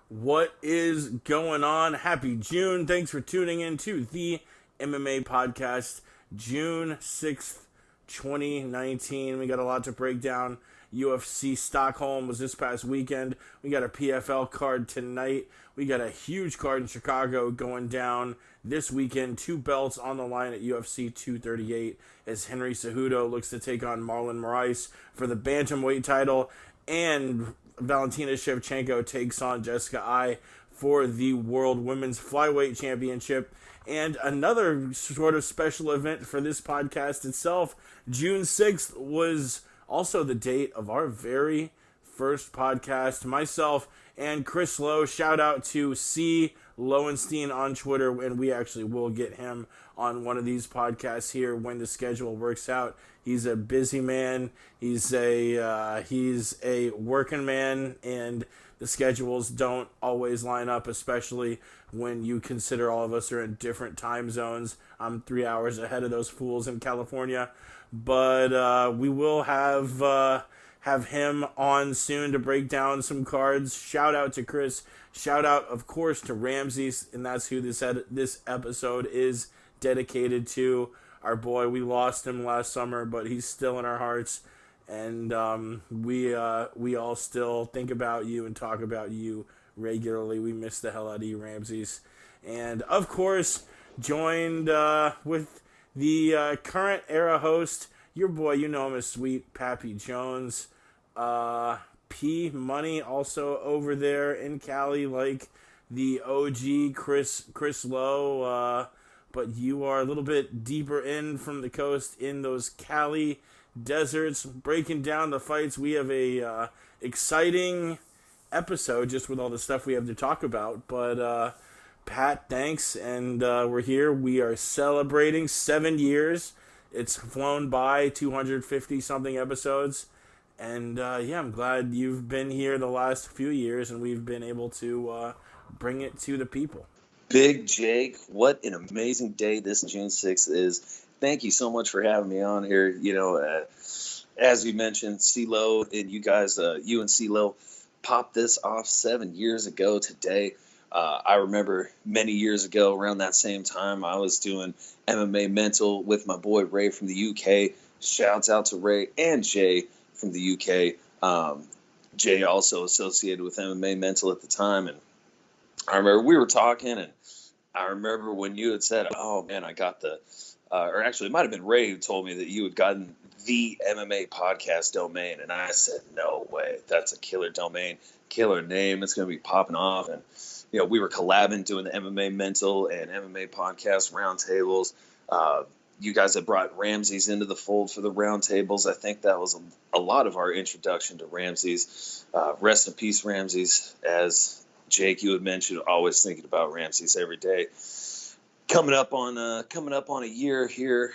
What is going on? Happy June. Thanks for tuning in to the MMA podcast. June 6th, 2019. We got a lot to break down. UFC Stockholm was this past weekend. We got a PFL card tonight. We got a huge card in Chicago going down this weekend. 2 belts on the line at UFC 238 as Henry Cejudo looks to take on Marlon Moraes for the bantamweight title, and Valentina Shevchenko takes on Jessica Ai for the World Women's Flyweight Championship. And another sort of special event for this podcast itself, June 6th was also the date of our very first podcast. Myself and Chris Lowe, shout out to C. Lowenstein on Twitter, and we actually will get him on one of these podcasts here when the schedule works out. He's a busy man. He's a working man, and the schedules don't always line up, especially when you consider all of us are in different time zones. I'm 3 hours ahead of those fools in California, but we will have him on soon to break down some cards. Shout out to Chris. Shout out, of course, to Ramses, and that's who this episode is dedicated to. Our boy, we lost him last summer, but he's still in our hearts, and we all still think about you and talk about you regularly. We miss the hell out of you, Ramses. And, of course, joined with the current era host, your boy, you know him as Sweet Pappy Jones. P Money also over there in Cali, like the OG Chris Lowe, but you are a little bit deeper in from the coast in those Cali deserts, breaking down the fights. We have a exciting episode just with all the stuff we have to talk about, but Pat, thanks, and we're here. We are celebrating 7 years. It's flown by, 250 something episodes. And, yeah, I'm glad you've been here the last few years and we've been able to bring it to the people. Big Jake, what an amazing day this June 6th is. Thank you so much for having me on here. You know, as you mentioned, CeeLo and you guys, you and CeeLo popped this off 7 years ago today. I remember many years ago around that same time, I was doing MMA Mental with my boy Ray from the UK. Shouts out to Ray and Jay from the UK. Jay also associated with MMA Mental at the time. And I remember we were talking, and I remember when you had said, oh, man, I got the or actually it might have been Ray who told me that you had gotten the MMA podcast domain. And I said, no way, that's a killer domain, killer name. It's going to be popping off. And, you know, we were collabing doing the MMA Mental and MMA podcast roundtables. You guys have brought Ramses into the fold for the roundtables. I think that was a lot of our introduction to Ramses. Rest in peace, Ramses. As Jake, you had mentioned, always thinking about Ramses every day. Coming up on a year here,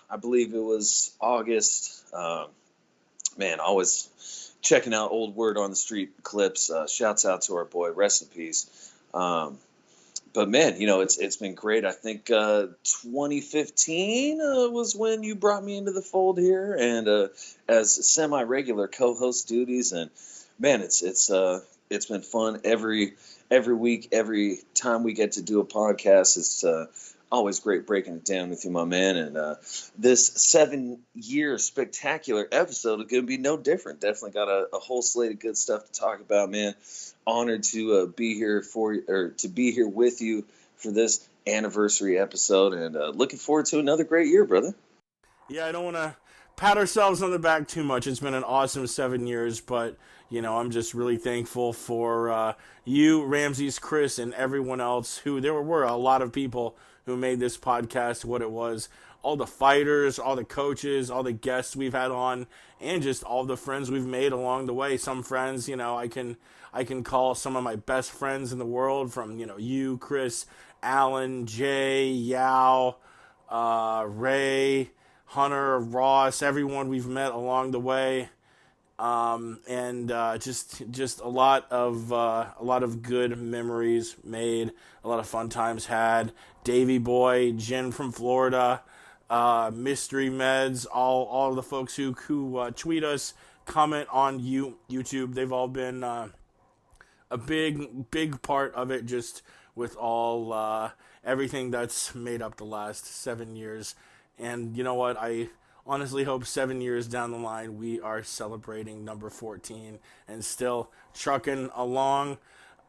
I believe it was August. Man, always checking out old word on the street clips. Shouts out to our boy. Rest in peace. But man, you know, it's been great. I think 2015 was when you brought me into the fold here, and as semi-regular co-host duties. And man, it's been fun every week, every time we get to do a podcast. It's always great breaking it down with you, my man. And this 7-year spectacular episode is going to be no different. Definitely got a whole slate of good stuff to talk about, man. Honored to be here with you for this anniversary episode, and looking forward to another great year, brother. Yeah, I don't want to pat ourselves on the back too much. It's been an awesome 7 years, but, you know, I'm just really thankful for you, Ramses, Chris, and everyone else there were a lot of people who made this podcast what it was. All the fighters, all the coaches, all the guests we've had on, and just all the friends we've made along the way. Some friends, you know, I can call some of my best friends in the world, from, you know, you, Chris, Alan, Jay, Yao, Ray, Hunter, Ross, everyone we've met along the way. And just a lot of good memories made, a lot of fun times had. Davey Boy, Jen from Florida, Mystery Meds, all of the folks who tweet us, comment on YouTube. They've all been a big part of it, just with all everything that's made up the last 7 years. And you know what? I honestly hope 7 years down the line we are celebrating number 14 and still trucking along.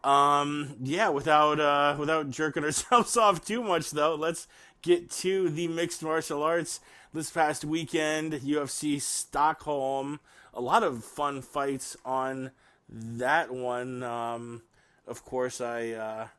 Yeah, without jerking ourselves off too much though, let's get to the mixed martial arts. This past weekend, UFC Stockholm, a lot of fun fights on that one. Of course, I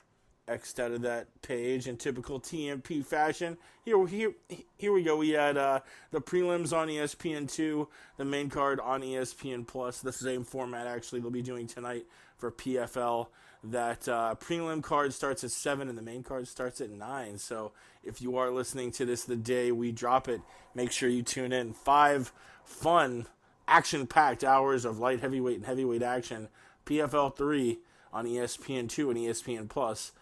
X'd out of that page in typical TMP fashion. Here we go. We had the prelims on ESPN2, the main card on ESPN Plus. The same format actually they'll be doing tonight for PFL. That prelim card starts at 7 and the main card starts at 9. So if you are listening to this the day we drop it, make sure you tune in. 5 fun, action-packed hours of light heavyweight and heavyweight action. PFL 3 on ESPN2 and ESPN Plus.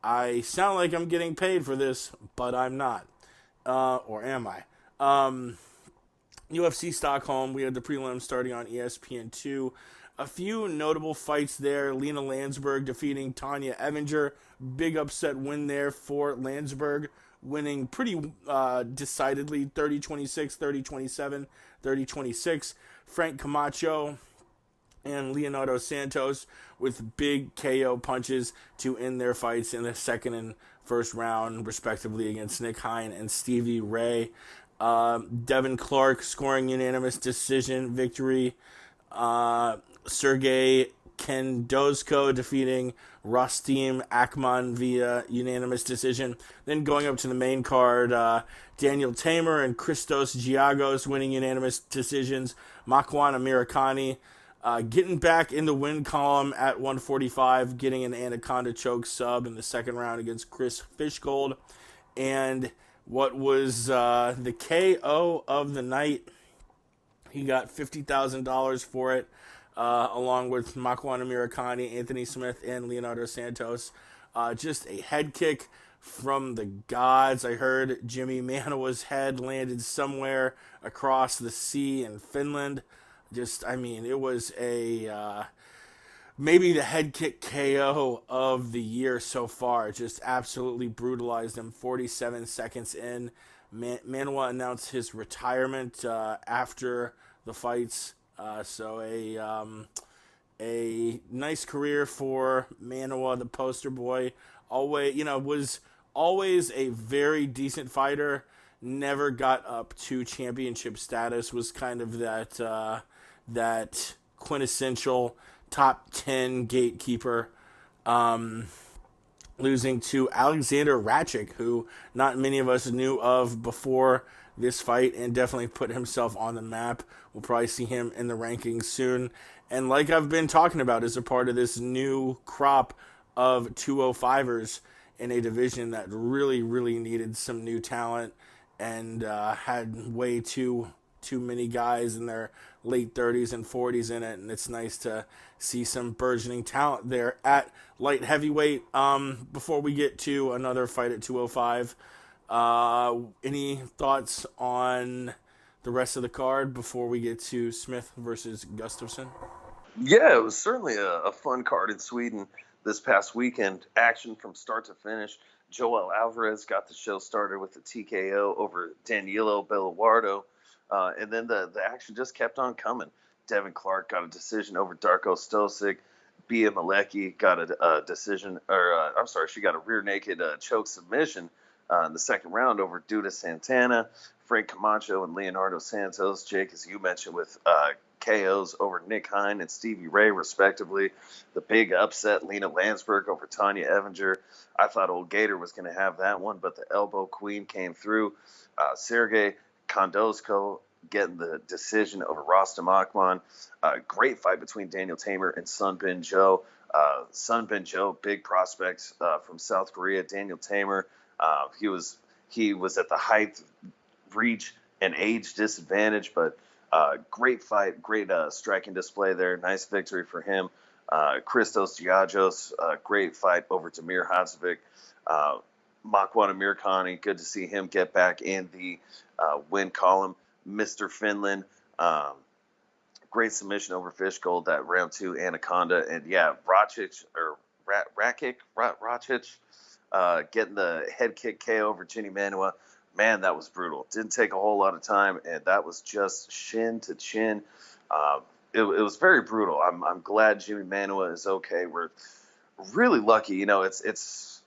I sound like I'm getting paid for this, but I'm not. Or am I? UFC Stockholm, we had the prelims starting on ESPN2. A few notable fights there. Lena Landsberg defeating Tanya Evinger. Big upset win there for Landsberg, winning pretty decidedly 30-26, 30-27, 30-26. Frank Camacho and Leonardo Santos with big KO punches to end their fights in the second and first round, respectively, against Nick Hein and Stevie Ray. Devin Clark scoring unanimous decision victory. Sergey Kendozko defeating Rastim Akman via unanimous decision. Then going up to the main card, Daniel Tamer and Christos Giagos winning unanimous decisions. Makwan Amirkhani getting back in the win column at 145, getting an Anaconda choke sub in the second round against Chris Fishgold. And what was the KO of the night, he got $50,000 for it, along with Makwan Amirkhani, Anthony Smith, and Leonardo Santos. Just a head kick from the gods. I heard Jimmy Manuwa's head landed somewhere across the sea in Finland. It was a maybe the head kick KO of the year so far. Just absolutely brutalized him. 47 seconds in, Manuwa announced his retirement after the fights. So a nice career for Manuwa, the poster boy. Was always a very decent fighter. Never got up to championship status. Was kind of that quintessential top 10 gatekeeper, losing to Alexander Ratchik, who not many of us knew of before this fight, and definitely put himself on the map. We'll probably see him in the rankings soon. And like I've been talking about, is a part of this new crop of 205ers in a division that really, really needed some new talent and had way too many guys in their late 30s and 40s in it, and it's nice to see some burgeoning talent there at light heavyweight. Before we get to another fight at 205, any thoughts on the rest of the card before we get to Smith versus Gustafsson? Yeah, it was certainly a fun card in Sweden this past weekend. Action from start to finish. Joel Alvarez got the show started with the TKO over Danilo Belluardo. And then the action just kept on coming. Devin Clark got a decision over Darko Stosic. Bia Malecki got a decision, she got a rear naked choke submission in the second round over Duda Santana. Frank Camacho and Leonardo Santos, Jake, as you mentioned, with KOs over Nick Hein and Stevie Ray, respectively. The big upset, Lena Landsberg over Tanya Evinger. I thought Old Gator was going to have that one, but the elbow queen came through. Sergey Kondozko getting the decision over Rostam Akman. Great fight between Daniel Tamer and Sun Bin Jo. Sun Bin Jo, big prospect from South Korea. Daniel Tamer, he was at the height, reach, and age disadvantage, but great fight, great striking display there. Nice victory for him. Christos Giagos, great fight over Damir Hadzovic. Makwan Amirkhani, good to see him get back in the win column. Mr. Finland great submission over Fishgold, that round 2 Anaconda. And yeah, Rakic, or Rakic, getting the head kick KO over Ginny Manuwa. Man, that was brutal. Didn't take a whole lot of time, and that was just shin to chin. It was very brutal. I'm glad Jimmy Manuwa is okay. We're really lucky. It's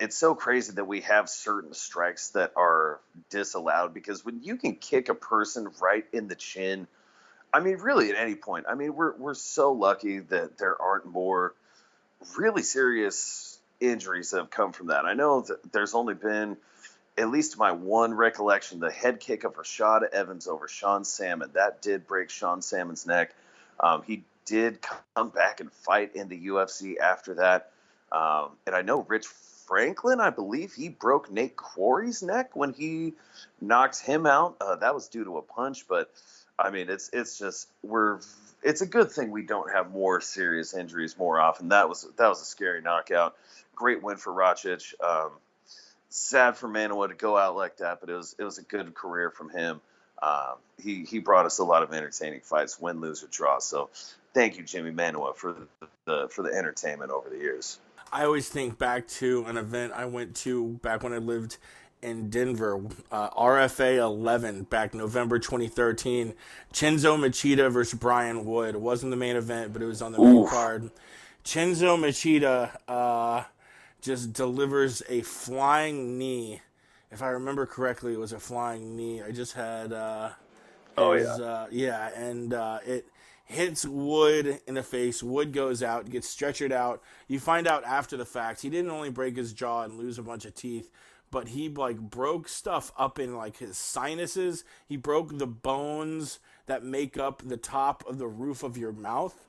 so crazy that we have certain strikes that are disallowed, because when you can kick a person right in the chin, I mean, really at any point, I mean, we're so lucky that there aren't more really serious injuries that have come from that. I know that there's only been, at least my one recollection, the head kick of Rashad Evans over Sean Salmon. That did break Sean Salmon's neck. He did come back and fight in the UFC after that. And I know Rich Franklin, I believe he broke Nate Quarry's neck when he knocked him out. That was due to a punch, but I mean, it's a good thing we don't have more serious injuries more often. That was a scary knockout. Great win for Rakic. Sad for Manuwa to go out like that, but it was a good career from him. He brought us a lot of entertaining fights, win, lose, or draw. So thank you, Jimmy Manuwa, for the entertainment over the years. I always think back to an event I went to back when I lived in Denver, RFA 11, back November 2013. Chenzo Machida versus Brian Wood. It wasn't the main event, but it was on the main card. Chenzo Machida just delivers a flying knee. If I remember correctly, it was a flying knee. I just had it hits Wood in the face. Wood goes out, gets stretchered out. You find out after the fact he didn't only break his jaw and lose a bunch of teeth, but he broke stuff up in his sinuses. He broke the bones that make up the top of the roof of your mouth.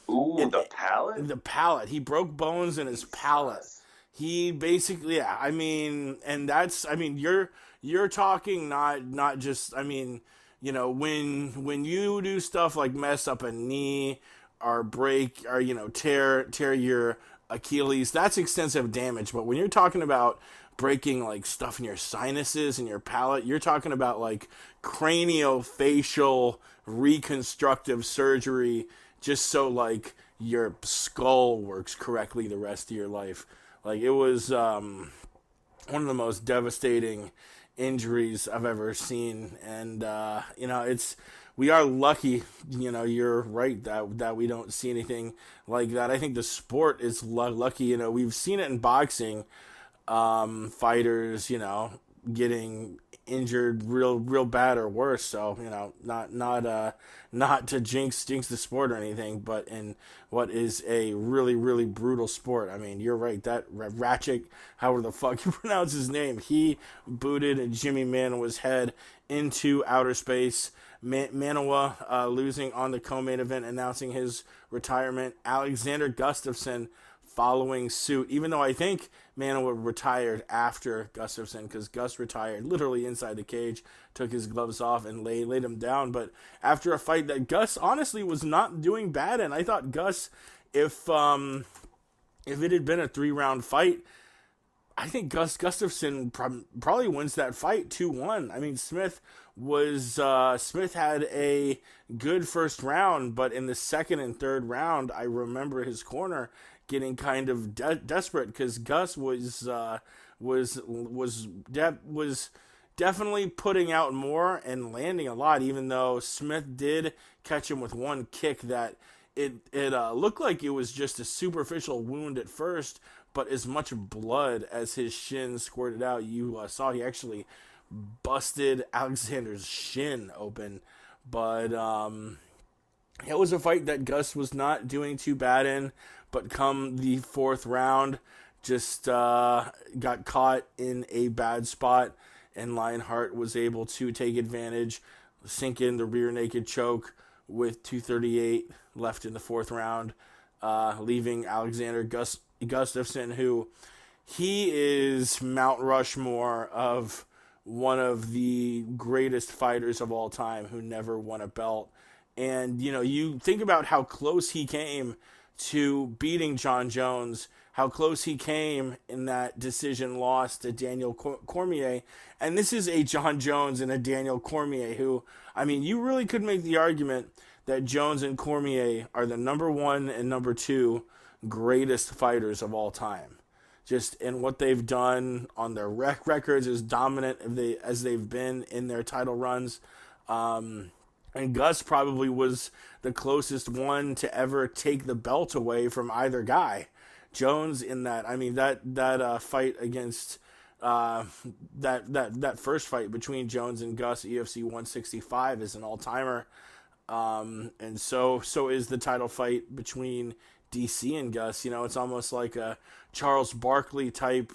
Ooh, the palate? The palate. He broke bones in his palate. He basically, you're talking not just, when you do stuff like mess up a knee or break or, tear your Achilles, that's extensive damage. But when you're talking about breaking stuff in your sinuses and your palate, you're talking about craniofacial reconstructive surgery just so your skull works correctly the rest of your life. It was one of the most devastating injuries I've ever seen, and we are lucky. You're right that we don't see anything like that. I think the sport is lucky. We've seen it in boxing, fighters, getting injured real bad or worse. So not to jinx the sport or anything, but in what is a really brutal sport. I mean, you're right, that Rakic, however the fuck you pronounce his name, he booted Jimmy Manuwa's head into outer space. Manuwa losing on the co-main event, announcing his retirement. Alexander Gustafsson following suit, even though I think Manuwa retired after Gustafsson, because Gus retired literally inside the cage, took his gloves off and laid him down. But after a fight that Gus honestly was not doing bad in, I thought Gus, if it had been a 3-round fight, I think Gustafsson probably wins that fight 2-1. I mean, Smith had a good first round, but in the second and third round, I remember his corner getting kind of desperate, because Gus was definitely putting out more and landing a lot, even though Smith did catch him with one kick that it looked like it was just a superficial wound at first, but as much blood as his shin squirted out. You saw he actually busted Alexander's shin open. But it was a fight that Gus was not doing too bad in, but come the fourth round, just got caught in a bad spot, and Lionheart was able to take advantage, sink in the rear naked choke with 2:38 left in the fourth round, leaving Alexander Gustafsson, who he is Mount Rushmore of one of the greatest fighters of all time who never won a belt. And, you think about how close he came to beating John Jones, how close he came in that decision loss to Daniel Cormier. And this is a John Jones and a Daniel Cormier who, you really could make the argument that Jones and Cormier are the number 1 and number 2 greatest fighters of all time. Just in what they've done on their records, as dominant as they've been in their title runs. And Gus probably was the closest one to ever take the belt away from either guy. Jones in that, I mean, that fight against that first fight between Jones and Gus, UFC 165, is an all timer. And so is the title fight between DC and Gus. You know, it's almost like a Charles Barkley type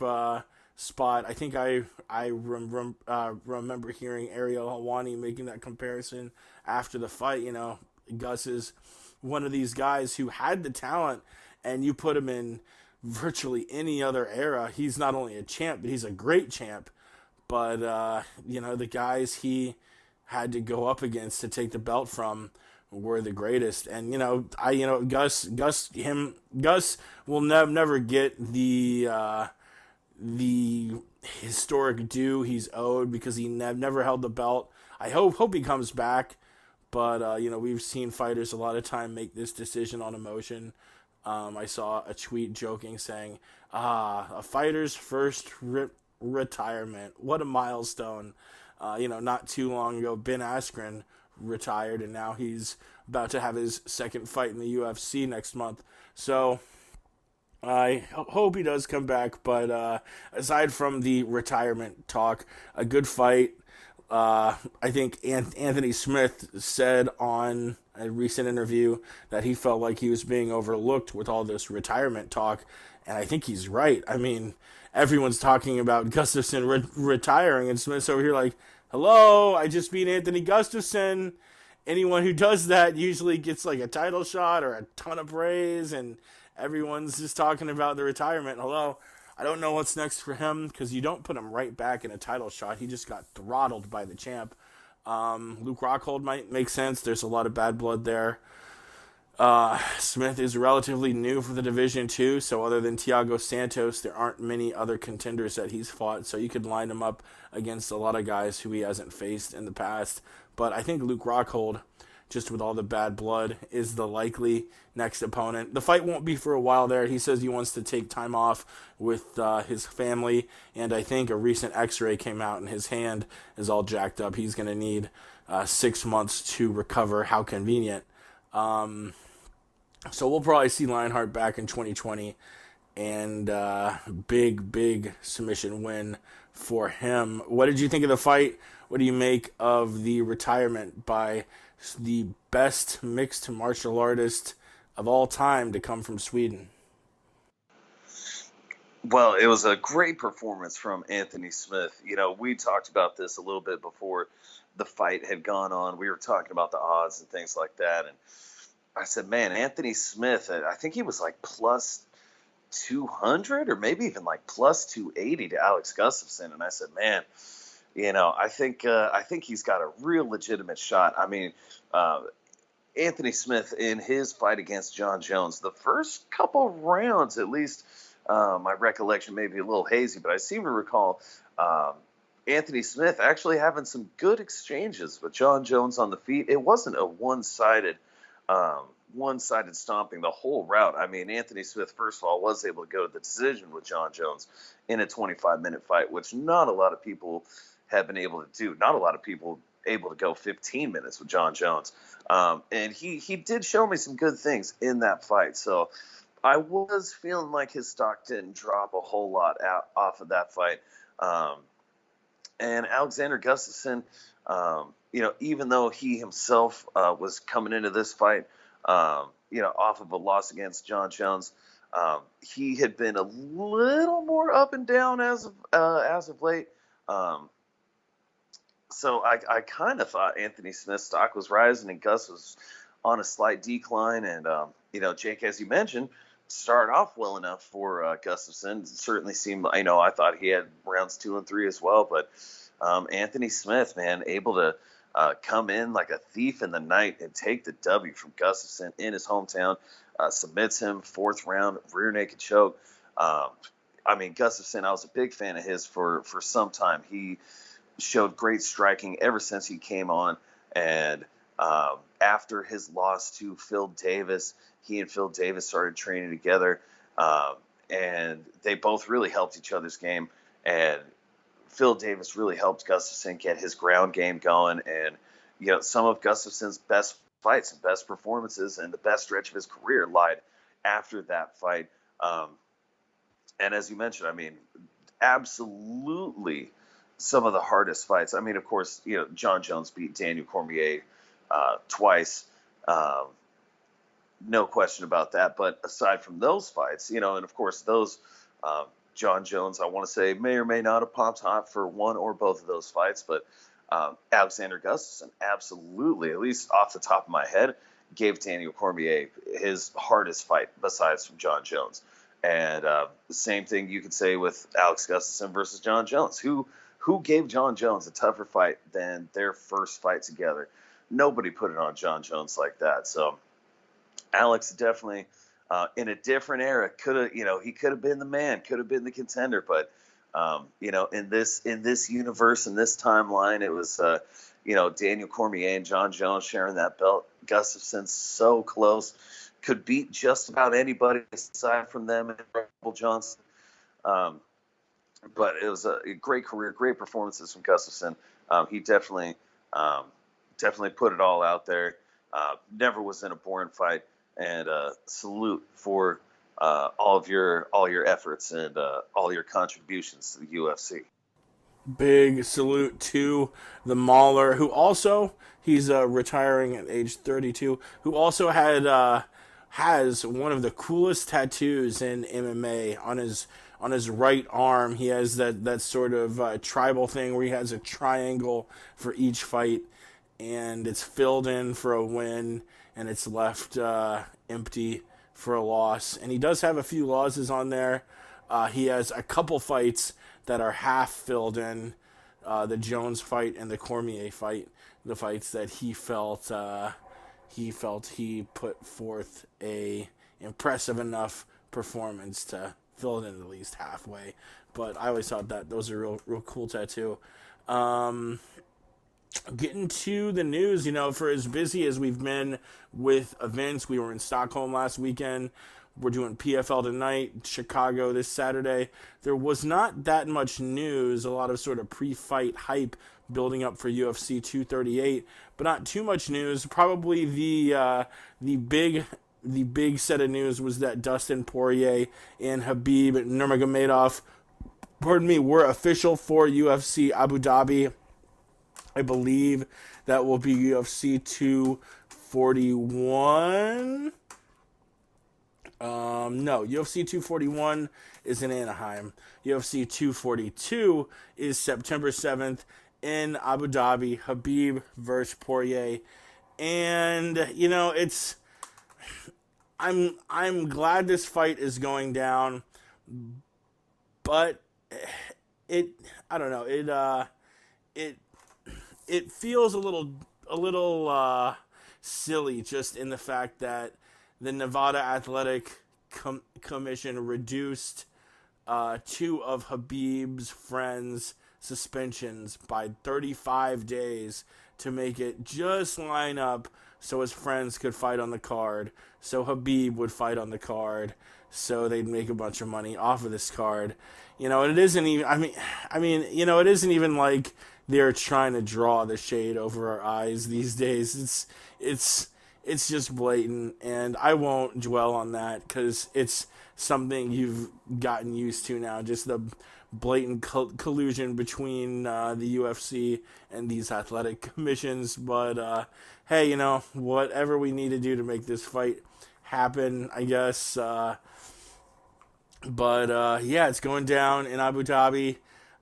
spot. I think I remember hearing Ariel Helwani making that comparison after the fight. You know, Gus is one of these guys who had the talent, and you put him in virtually any other era, he's not only a champ, but he's a great champ. But you know, the guys he had to go up against to take the belt from were the greatest. And Gus will never get the historic due he's owed, because he never held the belt. I hope he comes back, but we've seen fighters a lot of time make this decision on emotion. I saw a tweet joking saying, a fighter's first retirement. What a milestone. Not too long ago, Ben Askren retired, and now he's about to have his second fight in the UFC next month. So I hope he does come back. But aside from the retirement talk, a good fight. I think Anthony Smith said on a recent interview that he felt like he was being overlooked with all this retirement talk, and I think he's right. I mean, everyone's talking about Gustafsson retiring, and Smith's over here like, hello, I just beat Anthony Gustafsson. Anyone who does that usually gets like a title shot or a ton of praise, and everyone's just talking about the retirement. Hello. I don't know what's next for him, because you don't put him right back in a title shot. He just got throttled by the champ. Luke Rockhold might make sense. There's a lot of bad blood there. Smith is relatively new for the division too, so other than Thiago Santos, there aren't many other contenders that he's fought, so you could line him up against a lot of guys who he hasn't faced in the past. But I think Luke Rockhold, just with all the bad blood, is the likely next opponent. The fight won't be for a while there. He says he wants to take time off with his family, and I think a recent x-ray came out and his hand is all jacked up. He's going to need 6 months to recover. How convenient. So we'll probably see Lionheart back in 2020, and big submission win for him. What did you think of the fight? What do you make of the retirement by the best mixed martial artist of all time to come from Sweden? Well, it was a great performance from Anthony Smith. You know, we talked about this a little bit before the fight had gone on. We were talking about the odds and things like that, and I said, man, Anthony Smith, I think he was like plus 200 or maybe even like plus 280 to Alex Gustafsson. And I said, man, I think he's got a real legitimate shot. I mean, Anthony Smith in his fight against John Jones, the first couple rounds, at least my recollection may be a little hazy, but I seem to recall Anthony Smith actually having some good exchanges with John Jones on the feet. It wasn't a one-sided stomping the whole route. I mean, Anthony Smith, first of all, was able to go to the decision with John Jones in a 25-minute fight, which not a lot of people have been able to do. Not a lot of people able to go 15 minutes with John Jones. And he did show me some good things in that fight. So I was feeling like his stock didn't drop a whole lot off of that fight. And Alexander Gustafsson, even though he himself was coming into this fight, off of a loss against John Jones, he had been a little more up and down as of late. So I kind of thought Anthony Smith's stock was rising and Gus was on a slight decline. And, Jake, as you mentioned, started off well enough for Gustafsson. It certainly seemed, I thought he had rounds 2 and 3 as well. But Anthony Smith, man, able to come in like a thief in the night and take the W from Gustafsson in his hometown, submits him 4th round, rear naked choke. Gustafsson, I was a big fan of his for some time. He showed great striking ever since he came on, and After his loss to Phil Davis, he and Phil Davis started training together, and they both really helped each other's game. And Phil Davis really helped Gustafsson get his ground game going. And, some of Gustafsson's best fights and best performances and the best stretch of his career lied after that fight. And as you mentioned, absolutely some of the hardest fights. Of course, John Jones beat Daniel Cormier twice. No question about that. But aside from those fights, and of course those, John Jones, I want to say, may or may not have popped hot for one or both of those fights. But Alexander Gustafsson absolutely, at least off the top of my head, gave Daniel Cormier his hardest fight besides from John Jones. And the same thing you could say with Alex Gustafsson versus John Jones. Who gave John Jones a tougher fight than their first fight together? Nobody put it on John Jones like that. So Alex definitely, in a different era, he could have been the man, could have been the contender. But in this universe, in this timeline, it was Daniel Cormier and John Jones sharing that belt. Gustafsson's so close, could beat just about anybody aside from them and Rumble Johnson. But it was a great career, great performances from Gustafsson. He definitely put it all out there. Never was in a boring fight. And salute for all your efforts and all your contributions to the UFC. Big salute to the Mauler, who also, he's retiring at age 32, who also has one of the coolest tattoos in MMA on his right arm. He has that sort of tribal thing where he has a triangle for each fight, and it's filled in for a win, and it's left empty for a loss. And he does have a few losses on there. He has a couple fights that are half filled in, the Jones fight and the Cormier fight, the fights that he felt he put forth a impressive enough performance to fill it in at least halfway. But I always thought that those are real cool tattoo. Getting to the news, for as busy as we've been with events, we were in Stockholm last weekend. We're doing PFL tonight, Chicago this Saturday. There was not that much news, a lot of sort of pre-fight hype building up for UFC 238, but not too much news. Probably the big set of news was that Dustin Poirier and Khabib Nurmagomedov, were official for UFC Abu Dhabi. I believe that will be UFC 241. No, UFC 241 is in Anaheim. UFC 242 is September 7th in Abu Dhabi. Khabib versus Poirier. And, I'm glad this fight is going down, but it feels a little silly, just in the fact that the Nevada Athletic Commission reduced two of Khabib's friends' suspensions by 35 days to make it just line up so his friends could fight on the card, so Khabib would fight on the card, so they'd make a bunch of money off of this card. It isn't even, it isn't even like they're trying to draw the shade over our eyes these days. It's just blatant, and I won't dwell on that because it's something you've gotten used to now, just the blatant collusion between the UFC and these athletic commissions. But hey, whatever we need to do to make this fight happen, I guess. But it's going down in Abu Dhabi.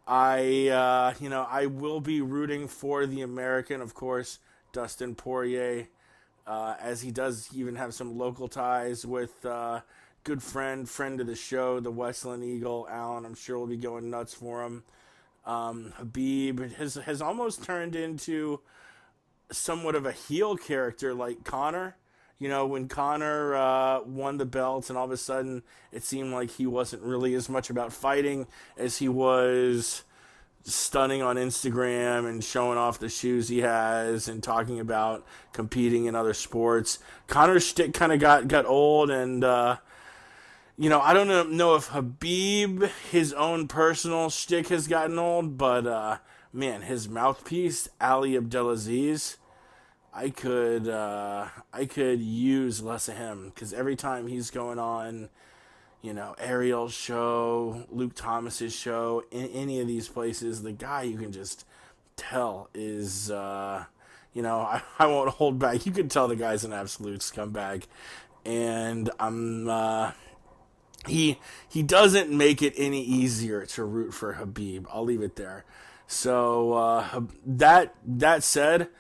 I will be rooting for the American, of course, Dustin Poirier, as he does even have some local ties with good friend of the show, the Westland Eagle, Allen. I'm sure will be going nuts for him. Khabib has almost turned into somewhat of a heel character like Conor. When Conor won the belts, and all of a sudden it seemed like he wasn't really as much about fighting as he was stunning on Instagram and showing off the shoes he has and talking about competing in other sports. Conor's shtick kind of got old, and I don't know if Khabib, his own personal shtick, has gotten old, but man, his mouthpiece, Ali Abdelaziz, I could use less of him, because every time he's going on, Ariel's show, Luke Thomas's show, in any of these places, the guy, you can just tell is, I won't hold back. You can tell the guy's an absolute scumbag, and he doesn't make it any easier to root for Khabib. I'll leave it there. So that said,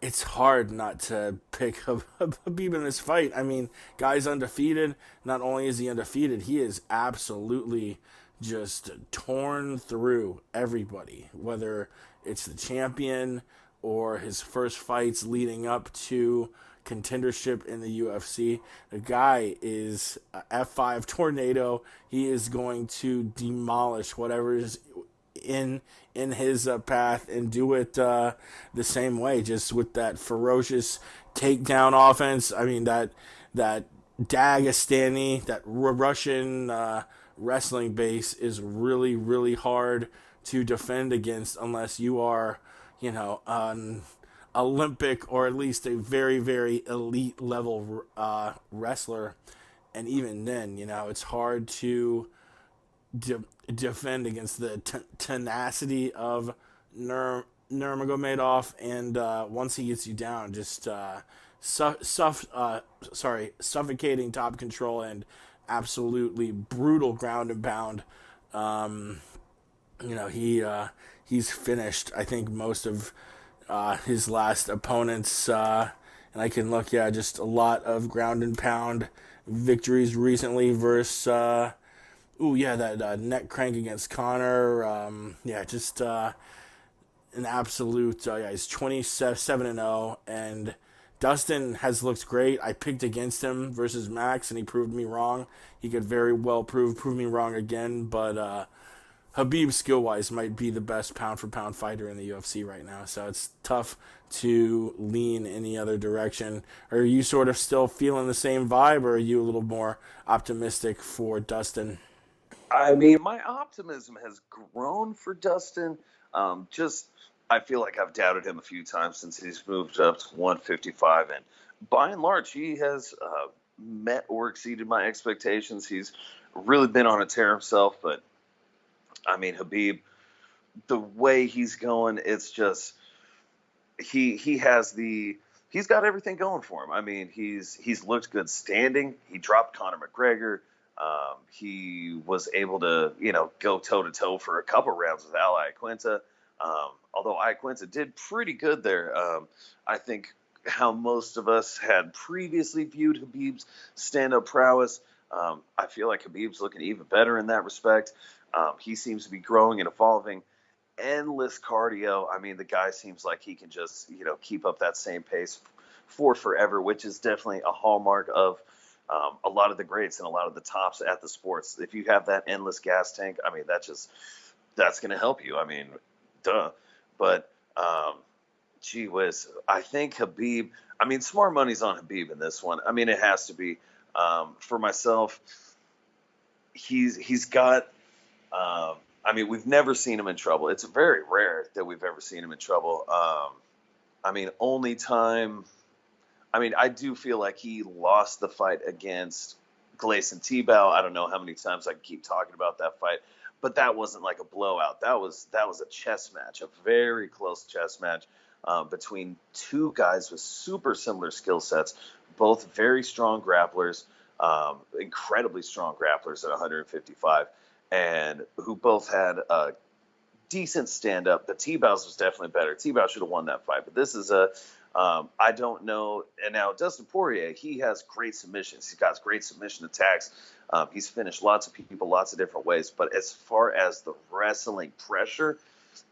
it's hard not to pick Khabib in this fight. I mean, guy's undefeated. Not only is he undefeated, he is absolutely just torn through everybody, whether it's the champion or his first fights leading up to contendership in the UFC. The guy is a F5 tornado. He is going to demolish whatever is in his path, and do it the same way, just with that ferocious takedown offense. I mean, that Dagestani, that Russian wrestling base is really, really hard to defend against unless you are, an Olympic or at least a very, very elite level wrestler. And even then, it's hard to defend against the tenacity of Nurmagomedov, and once he gets you down, just suffocating top control and absolutely brutal ground and pound. He's finished, I think, most of his last opponents, and I can look, just a lot of ground and pound victories recently versus. That neck crank against Conor. Just an absolute. He's 27-0, and Dustin has looked great. I picked against him versus Max, and he proved me wrong. He could very well prove me wrong again, but Khabib, skill-wise, might be the best pound-for-pound fighter in the UFC right now, so it's tough to lean any other direction. Are you sort of still feeling the same vibe, or are you a little more optimistic for Dustin? I mean, my optimism has grown for Dustin. I feel like I've doubted him a few times since he's moved up to 155, and by and large, he has met or exceeded my expectations. He's really been on a tear himself, but I mean, Khabib, the way he's going, it's just he's got everything going for him. I mean, he's looked good standing. He dropped Conor McGregor. He was able to, go toe-to-toe for a couple rounds with Al Iaquinta, although Iaquinta did pretty good there. I think how most of us had previously viewed Khabib's stand-up prowess, I feel like Khabib's looking even better in that respect. He seems to be growing and evolving. Endless cardio. I mean, the guy seems like he can just, keep up that same pace for forever, which is definitely a hallmark of a lot of the greats and a lot of the tops at the sports. If you have that endless gas tank, I mean, that's going to help you. I mean, duh. But, gee whiz, I think Khabib, I mean, smart money's on Khabib in this one. I mean, it has to be. For myself, he's got, I mean, we've never seen him in trouble. It's very rare that we've ever seen him in trouble. I mean, only time... I mean, I do feel like he lost the fight against Gleison Tibau. I don't know how many times I can keep talking about that fight, but that wasn't like a blowout. That was a chess match, a very close chess match between two guys with super similar skill sets, both very strong grapplers, incredibly strong grapplers at 155, and who both had a decent stand-up. The Tibau's was definitely better. Tibau should have won that fight, but this is I don't know. And now Dustin Poirier, he has great submissions. He's got great submission attacks. He's finished lots of people lots of different ways. But as far as the wrestling pressure,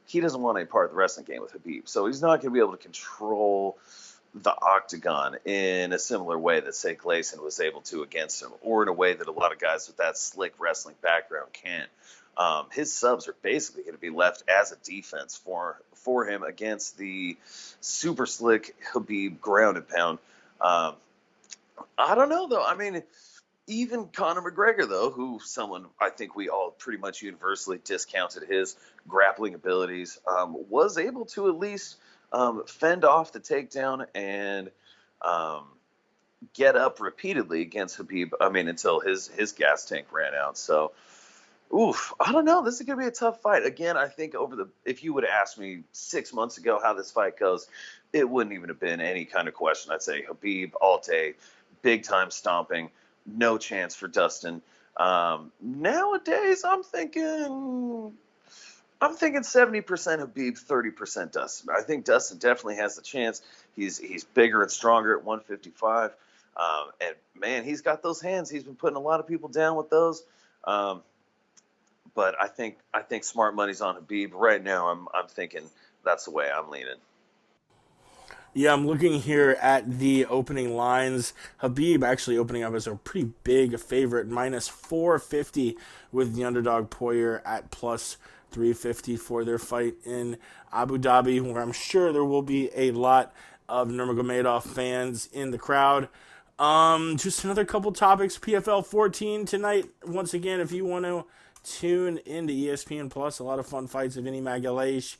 he doesn't want any part of the wrestling game with Khabib. So he's not going to be able to control the octagon in a similar way that, say, Gleason was able to against him, or in a way that a lot of guys with that slick wrestling background can't. His subs are basically going to be left as a defense for him against the super slick Khabib ground and pound. I don't know, though. I mean, even Conor McGregor, though, who someone I think we all pretty much universally discounted his grappling abilities, was able to at least fend off the takedown and um, get up repeatedly against Khabib. I mean, until his gas tank ran out. So, oof, I don't know. This is going to be a tough fight. Again, I think if you would have asked me 6 months ago how this fight goes, it wouldn't even have been any kind of question. I'd say Khabib all day, big time stomping, no chance for Dustin. Nowadays, I'm thinking 70% Khabib, 30% Dustin. I think Dustin definitely has the chance. He's bigger and stronger at 155, and man, he's got those hands. He's been putting a lot of people down with those. But I think smart money's on Khabib right now. I'm thinking that's the way I'm leaning. Yeah, I'm looking here at the opening lines. Khabib actually opening up as a pretty big favorite, minus 450, with the underdog Poirier at plus 350 for their fight in Abu Dhabi, where I'm sure there will be a lot of Nurmagomedov fans in the crowd. Just another couple topics. PFL 14 tonight. Once again, if you want to tune into ESPN Plus, a lot of fun fights. Vinny Magalhaes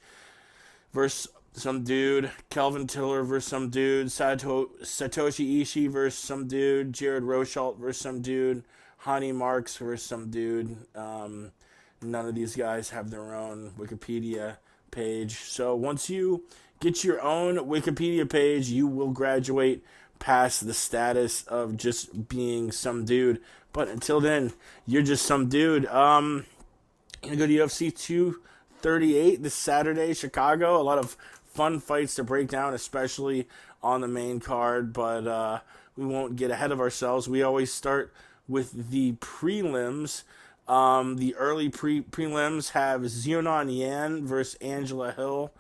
versus some dude, Kelvin Tiller versus some dude, Satoshi Ishii versus some dude, Jared Rosholt versus some dude, Hani Marks versus some dude. None of these guys have their own Wikipedia page. So once you get your own Wikipedia page, you will graduate past the status of just being some dude. But until then, you're just some dude. Gonna go to UFC 238 this Saturday, Chicago. A lot of fun fights to break down, especially on the main card. But we won't get ahead of ourselves. We always start with the prelims. The early prelims have Xiaonan Yan versus Angela Hill,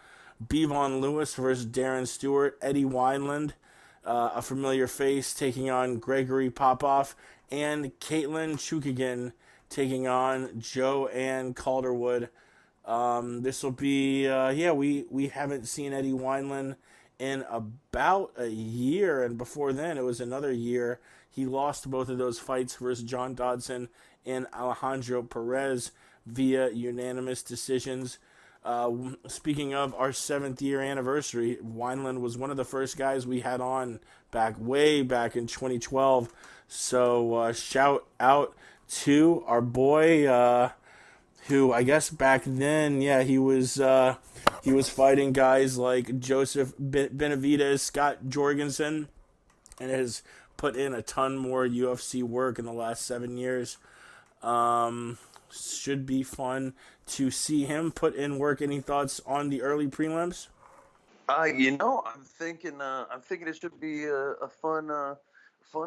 Bevon Lewis versus Darren Stewart, Eddie Wineland, a familiar face, taking on Gregory Popoff, and Caitlin Chukagian taking on Joanne Calderwood. This will be, we haven't seen Eddie Wineland in about a year, and before then it was another year. He lost both of those fights versus John Dodson and Alejandro Perez via unanimous decisions. Speaking of our 7th year anniversary, Wineland was one of the first guys we had on way back in 2012. So shout out to our boy, who I guess back then, he was fighting guys like Joseph Benavidez, Scott Jorgensen, and has put in a ton more UFC work in the last 7 years. Should be fun to see him put in work. Any thoughts on the early prelims? I'm thinking it should be a fun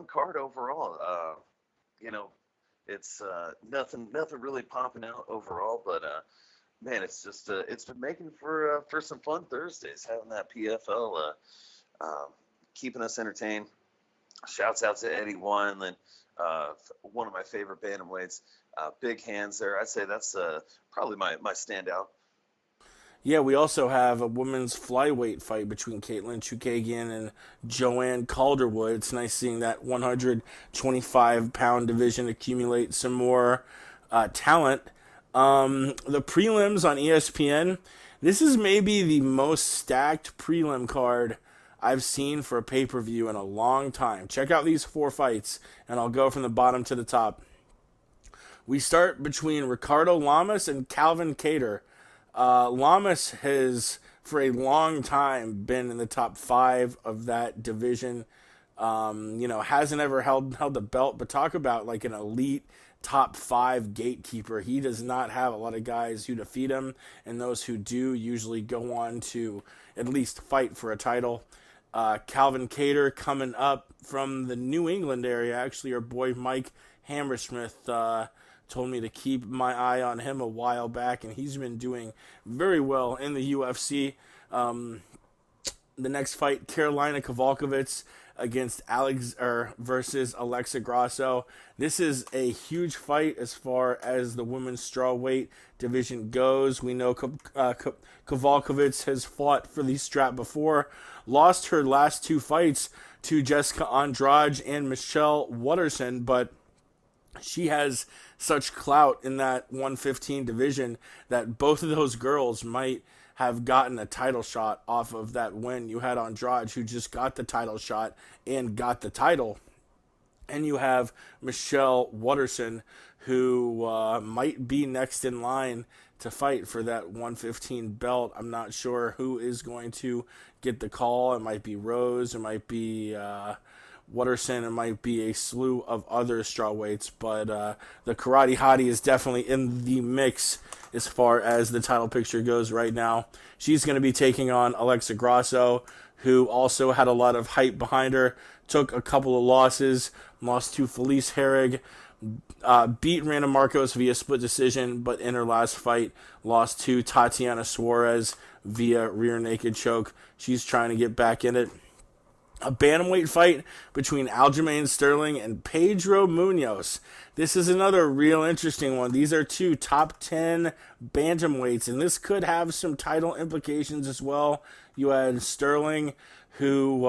card overall. It's nothing really popping out overall, but man, it's just it's been making for some fun Thursdays, having that PFL keeping us entertained. Shouts out to Eddie Wineland, one of my favorite bantamweights. Big hands there. I'd say that's probably my standout. Yeah, we also have a women's flyweight fight between Caitlin Chukagian and Joanne Calderwood. It's nice seeing that 125-pound division accumulate some more talent. The prelims on ESPN, this is maybe the most stacked prelim card I've seen for a pay-per-view in a long time. Check out these 4 fights, and I'll go from the bottom to the top. We start between Ricardo Lamas and Calvin Kattar. Lamas has, for a long time, been in the top 5 of that division. Hasn't ever held the belt, but talk about like an elite top 5 gatekeeper. He does not have a lot of guys who defeat him, and those who do usually go on to at least fight for a title. Calvin Kattar coming up from the New England area. Actually, our boy Mike Hammersmith told me to keep my eye on him a while back, and he's been doing very well in the UFC. The next fight, Carolina Kowalkiewicz versus Alexa Grasso. This is a huge fight as far as the women's strawweight division goes. We know Kowalkiewicz has fought for the strap before, lost her last two fights to Jessica Andrade and Michelle Waterson, but she has such clout in that 115 division that both of those girls might have gotten a title shot off of that win. You had Andrade, who just got the title shot and got the title. And you have Michelle Waterson, who might be next in line to fight for that 115 belt. I'm not sure who is going to get the call. It might be Rose. It might be Waterson. It might be a slew of other strawweights. But the Karate Hottie is definitely in the mix as far as the title picture goes right now. She's going to be taking on Alexa Grasso, who also had a lot of hype behind her, took a couple of losses, lost to Felice Herrig, beat Randa Marcos via split decision, but in her last fight, lost to Tatiana Suarez via rear naked choke. She's trying to get back in it. A bantamweight fight between Aljamain Sterling and Pedro Munoz. This is another real interesting one. These are two top 10 bantamweights, and this could have some title implications as well. You had Sterling, who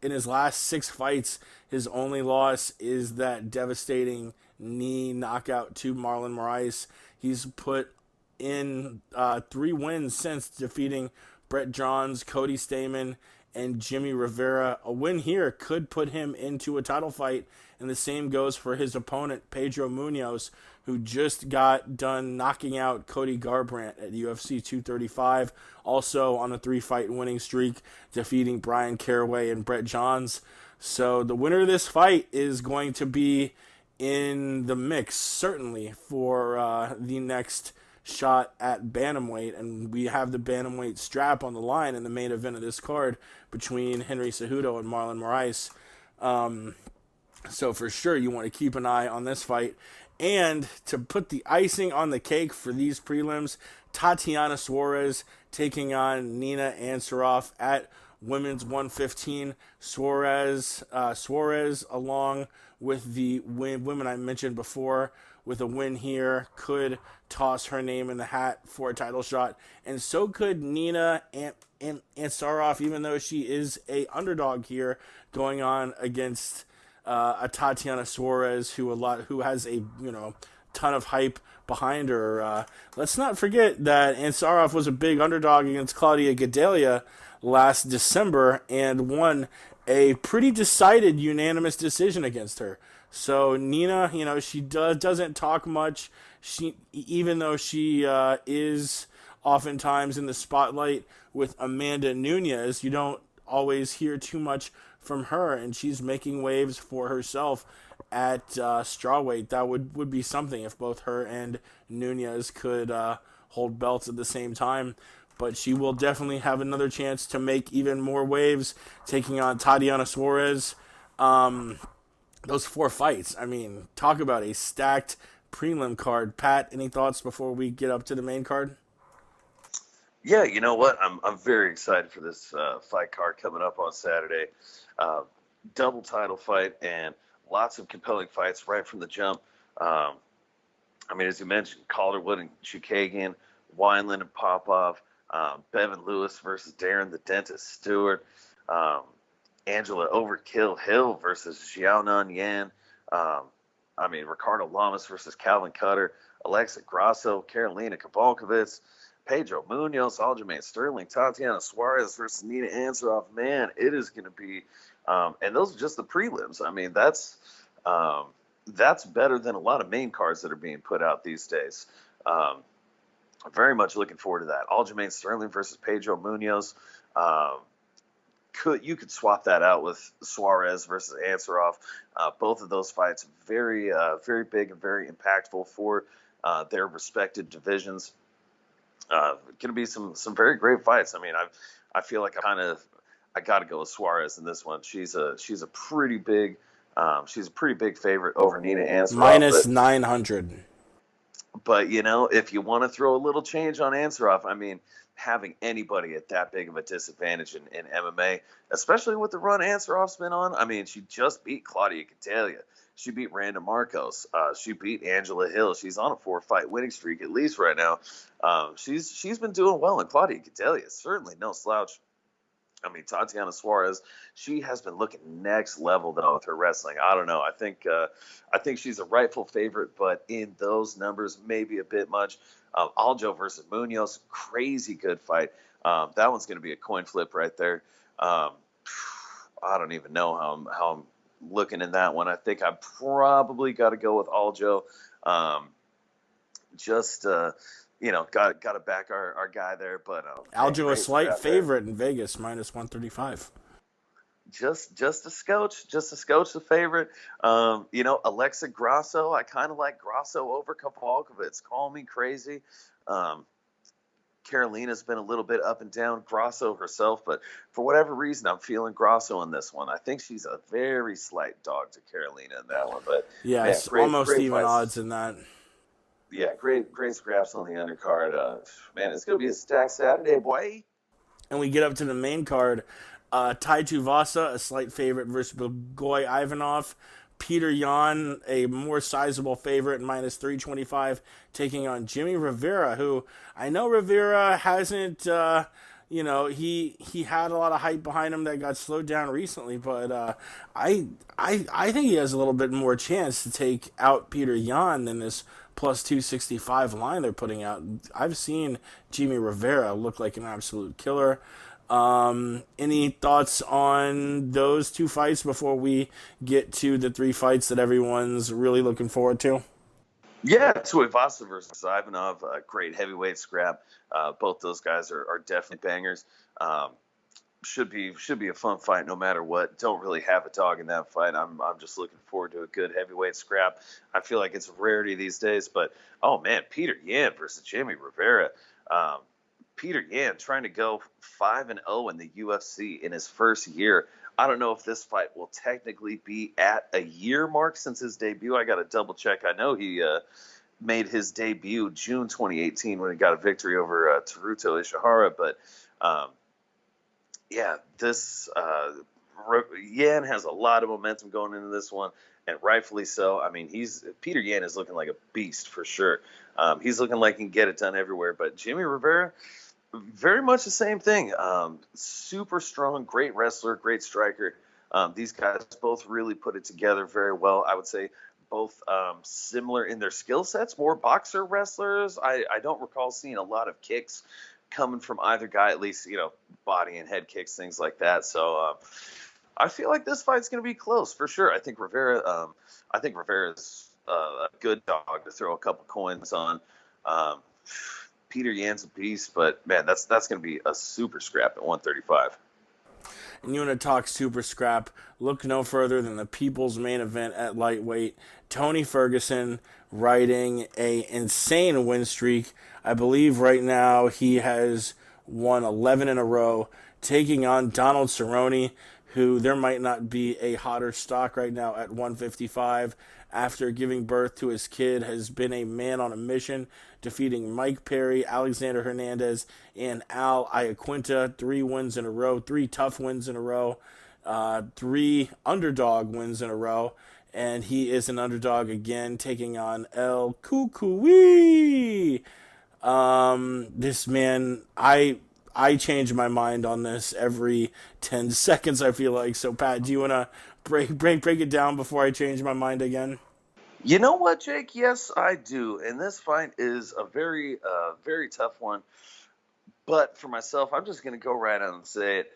in his last 6 fights, his only loss is that devastating knee knockout to Marlon Moraes. He's put in 3 wins since defeating Brett Johns, Cody Stamann, and Jimmy Rivera. A win here could put him into a title fight, and the same goes for his opponent, Pedro Munoz, who just got done knocking out Cody Garbrandt at UFC 235, also on a 3-fight winning streak, defeating Brian Caraway and Brett Johns. So the winner of this fight is going to be in the mix, certainly, for the next shot at bantamweight, and we have the bantamweight strap on the line in the main event of this card between Henry Cejudo and Marlon Moraes. So for sure you want to keep an eye on this fight. And to put the icing on the cake for these prelims, Tatiana Suarez taking on Nina Ansaroff at women's 115. Suarez along with the women I mentioned before, with a win here, could toss her name in the hat for a title shot. And so could Nina Ansaroff, even though she is a underdog here, going on against a Tatiana Suarez who has a ton of hype behind her. Let's not forget that Ansaroff was a big underdog against Claudia Gadelha last December and won a pretty decided unanimous decision against her. So Nina, she doesn't talk much. Even though she is oftentimes in the spotlight with Amanda Nunes, you don't always hear too much from her, and she's making waves for herself at strawweight. That would be something if both her and Nunes could hold belts at the same time. But she will definitely have another chance to make even more waves, taking on Tatiana Suarez. Those 4 fights, talk about a stacked prelim card. Pat, any thoughts before we get up to the main card? Yeah, you know what? I'm very excited for this fight card coming up on Saturday. Double title fight and lots of compelling fights right from the jump. As you mentioned, Calderwood and Chukagian, Wineland and Popov, Bevan Lewis versus Darren the Dentist Stewart, Angela Overkill Hill versus Xiaonan Yan. Ricardo Lamas versus Calvin Cutter, Alexa Grasso, Carolina Kowalkiewicz, Pedro Munoz, Aljamain Sterling, Tatiana Suarez versus Nina Ansaroff. Man, it is going to be, and those are just the prelims. That's better than a lot of main cards that are being put out these days. I'm very much looking forward to that. Aljamain Sterling versus Pedro Munoz. You could swap that out with Suarez versus Ansaroff. Both of those fights very very big and very impactful for their respective divisions. Going to be some very great fights. I feel like I got to go with Suarez in this one. She's a pretty big favorite over Nina Ansaroff. Minus 900. But, if you want to throw a little change on Ansaroff, I mean, having anybody at that big of a disadvantage in MMA, especially with the run Ansaroff's been on, I mean, she just beat Claudia Catalia. She beat Randa Marcos. She beat Angela Hill. She's on a 4-fight winning streak, at least right now. She's been doing well, and Claudia Catalia is certainly no slouch. I mean, Tatiana Suarez, she has been looking next level though with her wrestling. I don't know. I think she's a rightful favorite, but in those numbers, maybe a bit much. Aljo versus Munoz, crazy good fight. That one's going to be a coin flip right there. I don't even know how I'm looking in that one. I think I probably got to go with Aljo. Got to back our guy there. But Aljo a slight favorite in Vegas, -135. Just a scotch the favorite. Alexa Grasso, I kind of like Grasso over Kowalkiewicz. Call me crazy. Carolina's been a little bit up and down, Grasso herself, but for whatever reason, I'm feeling Grasso in this one. I think she's a very slight dog to Carolina in that one. But yeah, it's almost even odds in that. Yeah, great scraps on the undercard. Man, it's going to be a stacked Saturday, boy. And we get up to the main card. Tai Tuivasa, a slight favorite versus Bogoy Ivanov. Peter Yan, a more sizable favorite, -325, taking on Jimmy Rivera, who I know Rivera hasn't, he had a lot of hype behind him that got slowed down recently, but I think he has a little bit more chance to take out Peter Yan than this +265 line they're putting out. I've seen Jimmy Rivera look like an absolute killer. Any thoughts on those two fights before we get to the three fights that everyone's really looking forward to? Yeah, Tuivasa versus Ivanov, a great heavyweight scrap. Both those guys are definitely bangers. Should be a fun fight no matter what. Don't really have a dog in that fight. I'm just looking forward to a good heavyweight scrap. I feel like it's a rarity these days, but oh man, Peter Yan versus Jimmy Rivera. Peter Yan trying to go 5-0 in the UFC in his first year. I don't know if this fight will technically be at a year mark since his debut. I got to double check. I know he made his debut June 2018 when he got a victory over Teruto Ishihara, but this Yan has a lot of momentum going into this one, and rightfully so. I mean, Peter Yan is looking like a beast for sure. He's looking like he can get it done everywhere, but Jimmy Rivera, very much the same thing. Super strong, great wrestler, great striker. These guys both really put it together very well. I would say both similar in their skill sets, more boxer wrestlers. I don't recall seeing a lot of kicks coming from either guy, at least, body and head kicks, things like that. So I feel like this fight's going to be close for sure. I think Rivera's a good dog to throw a couple coins on. Peter Yan's a beast, but man, that's going to be a super scrap at 135. And you want to talk super scrap, look no further than the people's main event at lightweight. Tony Ferguson riding a insane win streak. I believe right now he has won 11 in a row, taking on Donald Cerrone, who there might not be a hotter stock right now at 155. After giving birth to his kid, has been a man on a mission, defeating Mike Perry, Alexander Hernandez, and Al Iaquinta. 3 wins in a row, 3 tough wins in a row, 3 underdog wins in a row, and he is an underdog again, taking on El Cucuy. This man, I change my mind on this every 10 seconds, I feel like. So, Pat, do you want to break it down before I change my mind again? You know what, Jake? Yes, I do. And this fight is a very, very tough one. But for myself, I'm just going to go right on and say it.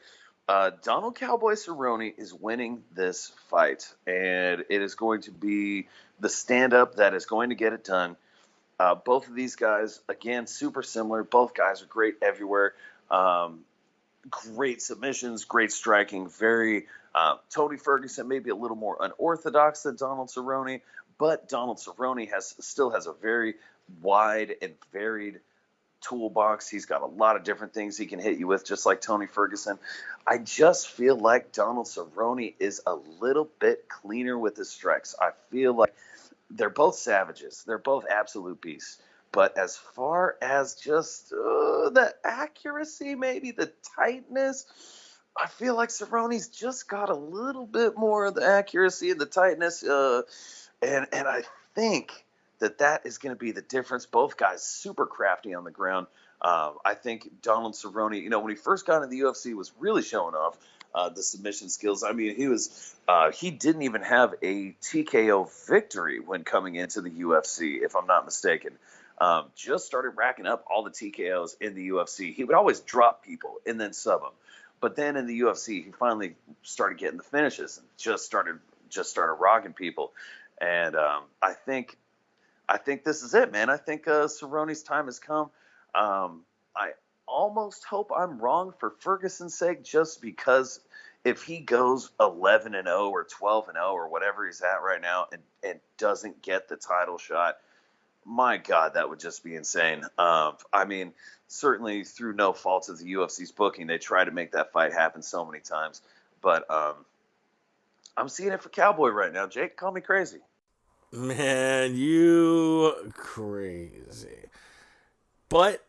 Donald Cowboy Cerrone is winning this fight. And it is going to be the stand-up that is going to get it done. Both of these guys, again, super similar. Both guys are great everywhere. Great submissions, great striking. Tony Ferguson maybe a little more unorthodox than Donald Cerrone, but Donald Cerrone still has a very wide and varied toolbox. He's got a lot of different things he can hit you with, just like Tony Ferguson. I just feel like Donald Cerrone is a little bit cleaner with his strikes. I feel like they're both savages. They're both absolute beasts. But as far as just the accuracy, maybe the tightness, I feel like Cerrone's just got a little bit more of the accuracy and the tightness. And I think that is going to be the difference. Both guys super crafty on the ground. I think Donald Cerrone, when he first got into the UFC, was really showing off the submission skills. I mean, he didn't even have a TKO victory when coming into the UFC, if I'm not mistaken. Just started racking up all the TKOs in the UFC. He would always drop people and then sub them. But then in the UFC, he finally started getting the finishes and just started rocking people. And I think this is it, man. I think Cerrone's time has come. I almost hope I'm wrong for Ferguson's sake, just because if he goes 11-0 or 12-0 or whatever he's at right now and doesn't get the title shot, my God, that would just be insane. I mean, certainly through no fault of the UFC's booking, they try to make that fight happen so many times. But I'm seeing it for Cowboy right now. Jake, call me crazy. Man, you crazy. But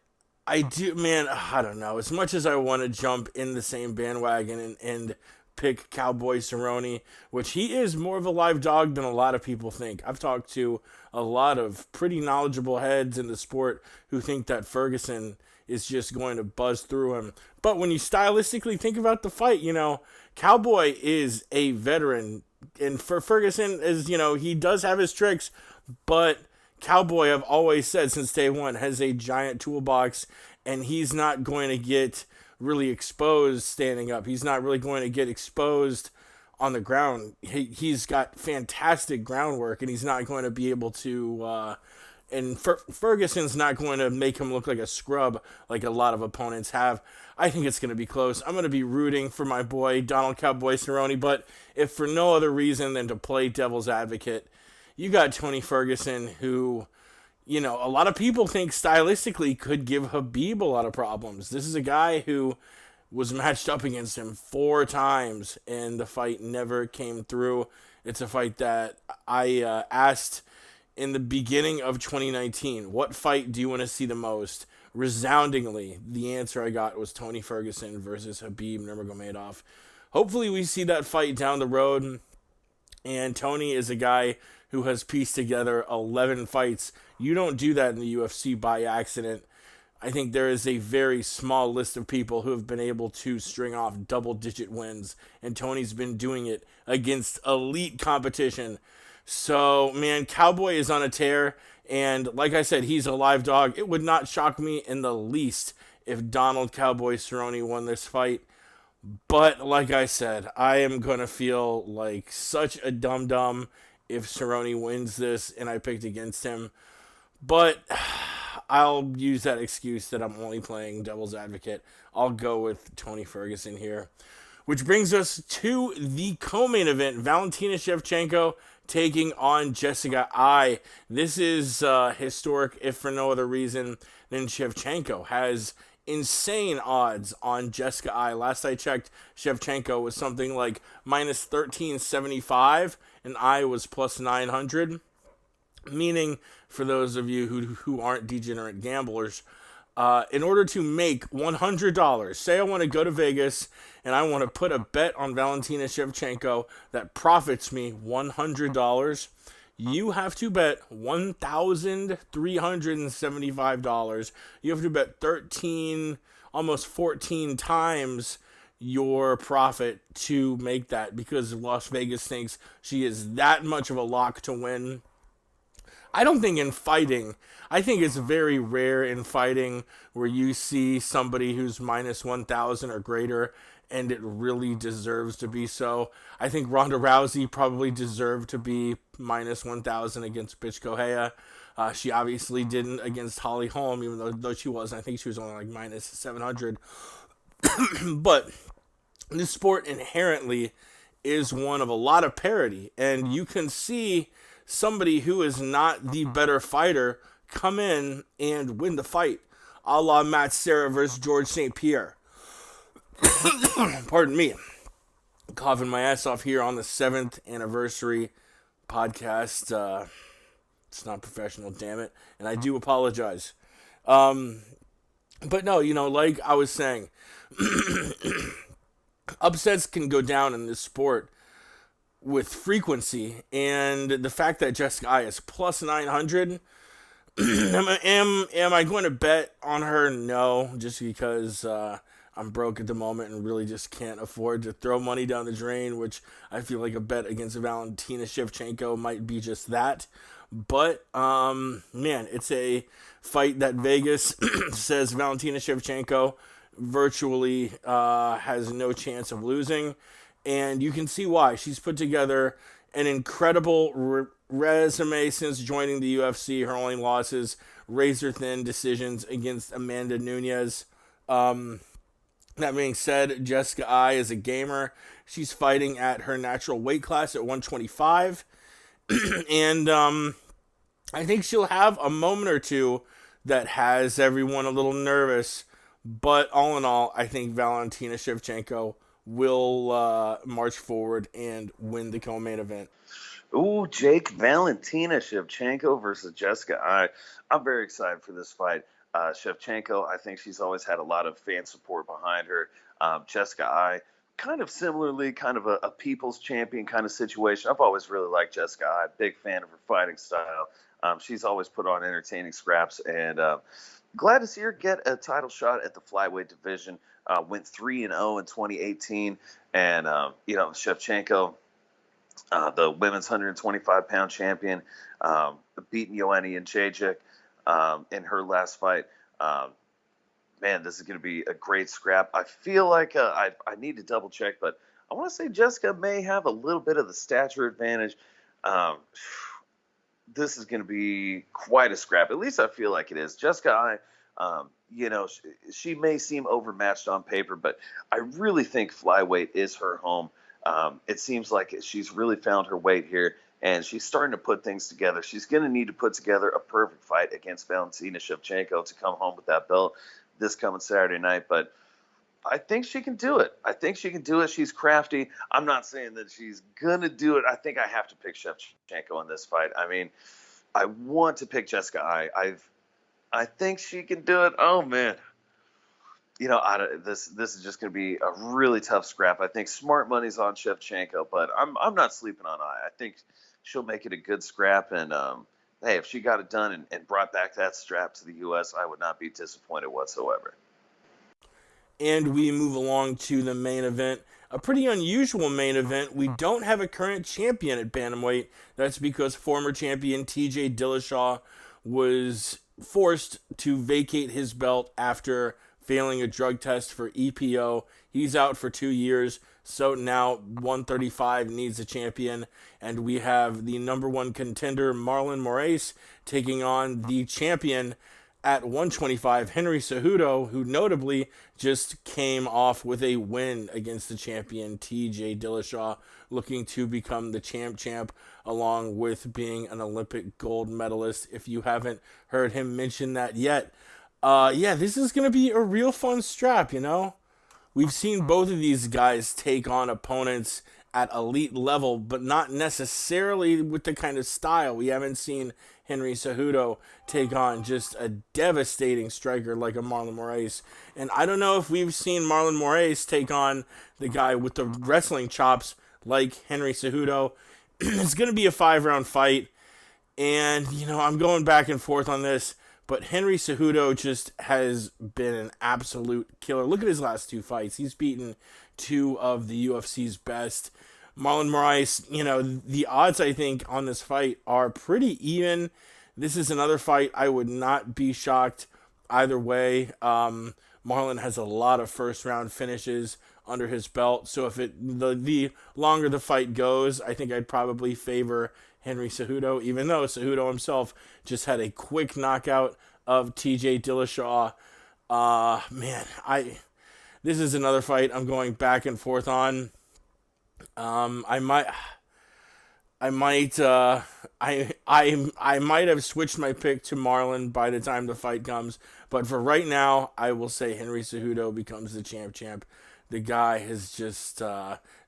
I do, man, I don't know. As much as I want to jump in the same bandwagon and pick Cowboy Cerrone, which he is more of a live dog than a lot of people think. I've talked to a lot of pretty knowledgeable heads in the sport who think that Ferguson is just going to buzz through him. But when you stylistically think about the fight, Cowboy is a veteran. And for Ferguson, he does have his tricks, but Cowboy, I've always said since day one, has a giant toolbox, and he's not going to get really exposed standing up. He's not really going to get exposed on the ground. He's got fantastic groundwork, and he's not going to be able to... Ferguson's not going to make him look like a scrub like a lot of opponents have. I think it's going to be close. I'm going to be rooting for my boy, Donald Cowboy Cerrone, but if for no other reason than to play devil's advocate, you got Tony Ferguson, who, a lot of people think stylistically could give Khabib a lot of problems. This is a guy who was matched up against him 4 times, and the fight never came through. It's a fight that I asked in the beginning of 2019, what fight do you want to see the most? Resoundingly, the answer I got was Tony Ferguson versus Khabib Nurmagomedov. Hopefully we see that fight down the road, and Tony is a guy who has pieced together 11 fights. You don't do that in the UFC by accident. I think there is a very small list of people who have been able to string off double-digit wins, and Tony's been doing it against elite competition. So, man, Cowboy is on a tear, and like I said, he's a live dog. It would not shock me in the least if Donald Cowboy Cerrone won this fight. But, like I said, I am going to feel like such a dum-dum if Cerrone wins this and I picked against him. But I'll use that excuse that I'm only playing devil's advocate. I'll go with Tony Ferguson here. Which brings us to the co-main event, Valentina Shevchenko taking on Jessica Ai. This is historic, if for no other reason than Shevchenko has insane odds on Jessica Ai. Last I checked, Shevchenko was something like minus 1375, and Ai was plus 900. Meaning, for those of you who aren't degenerate gamblers, in order to make $100, say I want to go to Vegas and I want to put a bet on Valentina Shevchenko that profits me $100, you have to bet $1,375. You have to bet 13, almost 14 times your profit to make that, because Las Vegas thinks she is that much of a lock to win. I don't think in fighting, I think it's very rare in fighting where you see somebody who's minus 1,000 or greater and it really deserves to be so. I think Ronda Rousey probably deserved to be minus 1,000 against Bitch Kohea. She obviously didn't against Holly Holm, even though she was. I think she was only like minus 700. But this sport inherently is one of a lot of parity, and you can see somebody who is not the better fighter come in and win the fight, a la Matt Serra versus George St. Pierre. Pardon me. Coughing my ass off here on the 7th anniversary podcast It's not professional, damn it. And I do apologize. But no, like I was saying, upsets can go down in this sport with frequency, and the fact that Jessica Ai is plus 900, am I going to bet on her? No, just because I'm broke at the moment and really just can't afford to throw money down the drain, which I feel like a bet against Valentina Shevchenko might be just that. But, man, it's a fight that Vegas says Valentina Shevchenko virtually has no chance of losing. And you can see why. She's put together an incredible resume since joining the UFC. Her only losses, razor-thin decisions against Amanda Nunes. That being said, Jessica Ai is a gamer. She's fighting at her natural weight class at 125. And I think she'll have a moment or two that has everyone a little nervous. But all in all, I think Valentina Shevchenko will march forward and win the co-main event. Ooh, Jake, Valentina Shevchenko versus Jessica Ai. I'm very excited for this fight. Shevchenko, I think she's always had a lot of fan support behind her. Jessica Ai, kind of similarly, kind of a people's champion kind of situation. I've always really liked Jessica Ai. Big fan of her fighting style. She's always put on entertaining scraps, and glad to see her get a title shot at the flyweight division. Went 3-0 in 2018, and Shevchenko, the women's 125-pound champion, beating Joanna Jędrzejczyk in her last fight. Man, this is going to be a great scrap. I feel like I need to double check, but I want to say Jessica may have a little bit of the stature advantage. This is going to be quite a scrap. At least I feel like it is. Jessica Ai, she may seem overmatched on paper, but I really think flyweight is her home. It seems like she's really found her weight here, and she's starting to put things together. She's going to need to put together a perfect fight against Valentina Shevchenko to come home with that belt this coming Saturday night, but I think she can do it. She's crafty. I'm not saying that she's going to do it. I think I have to pick Shevchenko in this fight. I mean, I want to pick Jessica Ai. I think she can do it. Oh, man. This is just going to be a really tough scrap. I think smart money's on Shevchenko, but I'm not sleeping on Ai. I think she'll make it a good scrap, and hey, if she got it done and brought back that strap to the U.S., I would not be disappointed whatsoever. And we move along to the main event. A pretty unusual main event. We don't have a current champion at bantamweight. That's because former champion TJ Dillashaw was forced to vacate his belt after failing a drug test for EPO. He's out for 2 years, so now 135 needs a champion, and we have the number one contender, Marlon Moraes, taking on the champion at 125, Henry Cejudo, who notably just came off with a win against the champion, TJ Dillashaw, looking to become the champ, along with being an Olympic gold medalist, if you haven't heard him mention that yet. This is going to be a real fun strap, We've seen both of these guys take on opponents at elite level, but not necessarily with the kind of style. We haven't seen Henry Cejudo take on just a devastating striker like a Marlon Moraes. And I don't know if we've seen Marlon Moraes take on the guy with the wrestling chops like Henry Cejudo. It's going to be a 5-round fight. And, I'm going back and forth on this. But Henry Cejudo just has been an absolute killer. Look at his last 2 fights. He's beaten 2 of the UFC's best. Marlon Moraes, the odds, I think, on this fight are pretty even. This is another fight I would not be shocked either way. Marlon has a lot of first-round finishes under his belt. So if the longer the fight goes, I think I'd probably favor Henry Cejudo, even though Cejudo himself just had a quick knockout of TJ Dillashaw. This is another fight I'm going back and forth on. I might have switched my pick to Marlon by the time the fight comes, but for right now, I will say Henry Cejudo becomes the champ. The guy has just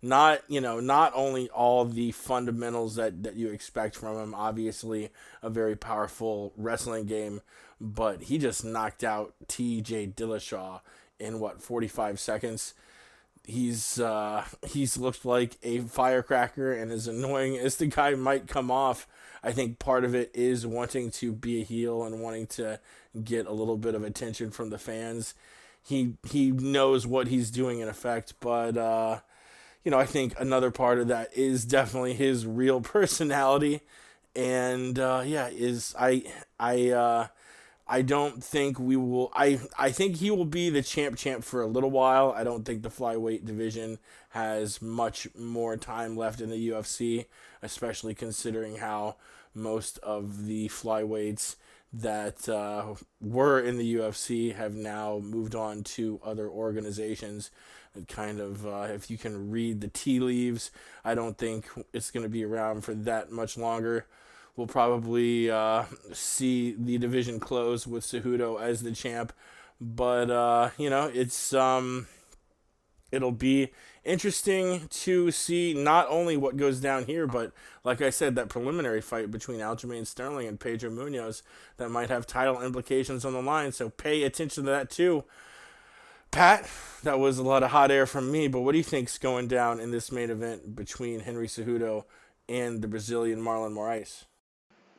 not only all the fundamentals that you expect from him, obviously a very powerful wrestling game, but he just knocked out T.J. Dillashaw in 45 seconds. He's looked like a firecracker, and as annoying as the guy might come off, I think part of it is wanting to be a heel and wanting to get a little bit of attention from the fans. He knows what he's doing in effect, but I think another part of that is definitely his real personality, and I don't think we will. I think he will be the champ for a little while. I don't think the flyweight division has much more time left in the UFC, especially considering how most of the flyweights that were in the UFC have now moved on to other organizations. It kind of, if you can read the tea leaves, I don't think it's going to be around for that much longer. We'll probably see the division close with Cejudo as the champ, but it'll be interesting to see not only what goes down here, but like I said, that preliminary fight between Aljamain Sterling and Pedro Munoz that might have title implications on the line. So pay attention to that too. Pat, that was a lot of hot air from me, but what do you think's going down in this main event between Henry Cejudo and the Brazilian Marlon Moraes?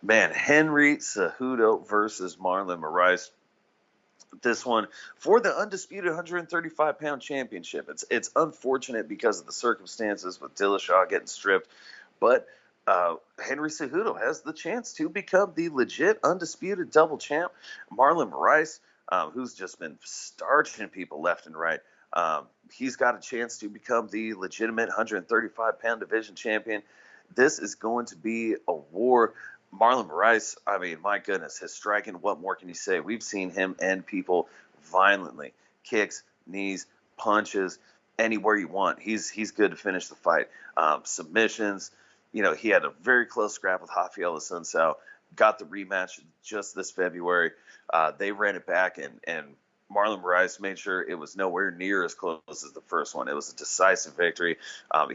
Man, Henry Cejudo versus Marlon Moraes. This one for the undisputed 135-pound championship. It's unfortunate because of the circumstances with Dillashaw getting stripped, but Henry Cejudo has the chance to become the legit undisputed double champ. Marlon Moraes, who's just been starching people left and right, he's got a chance to become the legitimate 135-pound division champion. This is going to be a war. Marlon Moraes, I mean, my goodness, his striking, what more can you say? We've seen him end people violently. Kicks, knees, punches, anywhere you want. He's good to finish the fight. Submissions, he had a very close scrap with Rafael Assunção, got the rematch just this February. They ran it back, and Marlon Moraes made sure it was nowhere near as close as the first one. It was a decisive victory.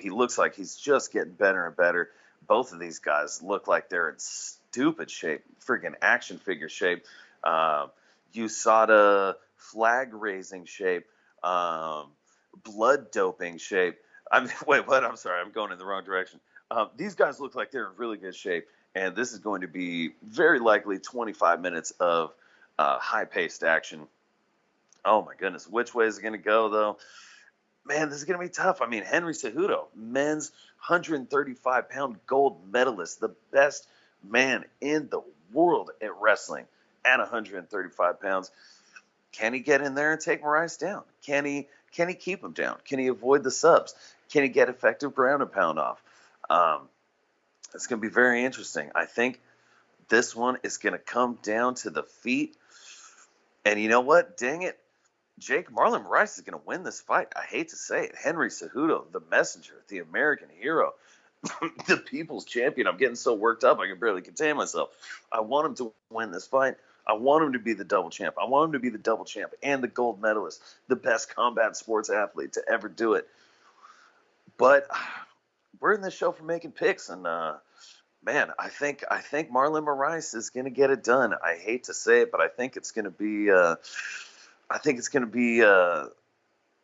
He looks like he's just getting better and better. Both of these guys look like they're in stupid shape, freaking action figure shape, USADA flag raising shape, blood doping shape. I mean, wait, what? I'm sorry, I'm going in the wrong direction. These guys look like they're in really good shape, and this is going to be very likely 25 minutes of high-paced action. Oh my goodness, which way is it going to go though? Man, this is going to be tough. I mean, Henry Cejudo, men's 135-pound gold medalist, the best man in the world at wrestling at 135 pounds. Can he get in there and take Moraes down? Can he keep him down? Can he avoid the subs? Can he get effective ground and pound off? It's going to be very interesting. I think this one is going to come down to the feet. And you know what? Dang it. Jake, Marlon Moraes is going to win this fight. I hate to say it. Henry Cejudo, the messenger, the American hero, the people's champion. I'm getting so worked up I can barely contain myself. I want him to win this fight. I want him to be the double champ. I want him to be the double champ and the gold medalist, the best combat sports athlete to ever do it. But we're in this show for making picks, and man, I think Marlon Moraes is going to get it done. I hate to say it, but I think it's going to be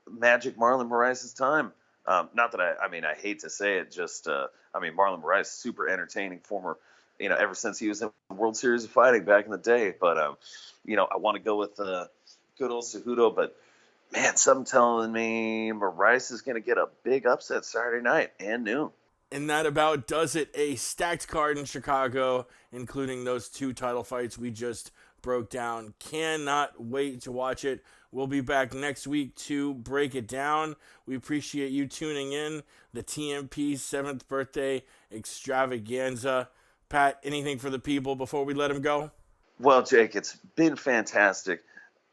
Magic Marlon Moraes' time. Not that I hate to say it, just Marlon Moraes, super entertaining former, ever since he was in the World Series of Fighting back in the day. But I want to go with good old Cejudo, but man, something telling me Moraes is going to get a big upset Saturday night and noon. And that about does it. A stacked card in Chicago, including those two title fights we just broke down. Cannot wait to watch it. We'll be back next week to break it down. We appreciate you tuning in. The TMP 7th birthday extravaganza. Pat, anything for the people before we let him go? Well, Jake, it's been fantastic.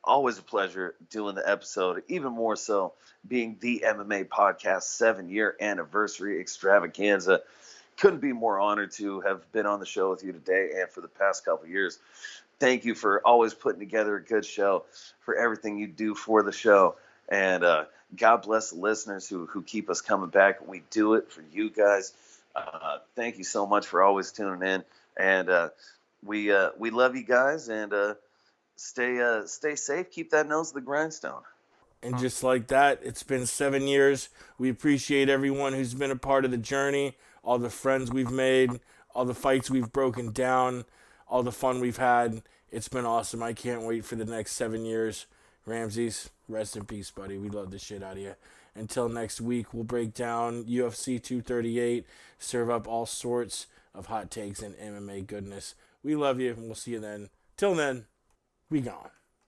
Always a pleasure doing the episode, even more so being the MMA podcast 7-year anniversary extravaganza. Couldn't be more honored to have been on the show with you today and for the past couple of years. Thank you for always putting together a good show, for everything you do for the show. And God bless the listeners who keep us coming back. We do it for you guys. Thank you so much for always tuning in. And we love you guys. And stay safe. Keep that nose to the grindstone. And just like that, it's been 7 years. We appreciate everyone who's been a part of the journey, all the friends we've made, all the fights we've broken down, all the fun we've had. It's been awesome. I can't wait for the next 7 years. Ramses, rest in peace, buddy. We love the shit out of you. Until next week, we'll break down UFC 238, serve up all sorts of hot takes and MMA goodness. We love you, and we'll see you then. Till then, we gone.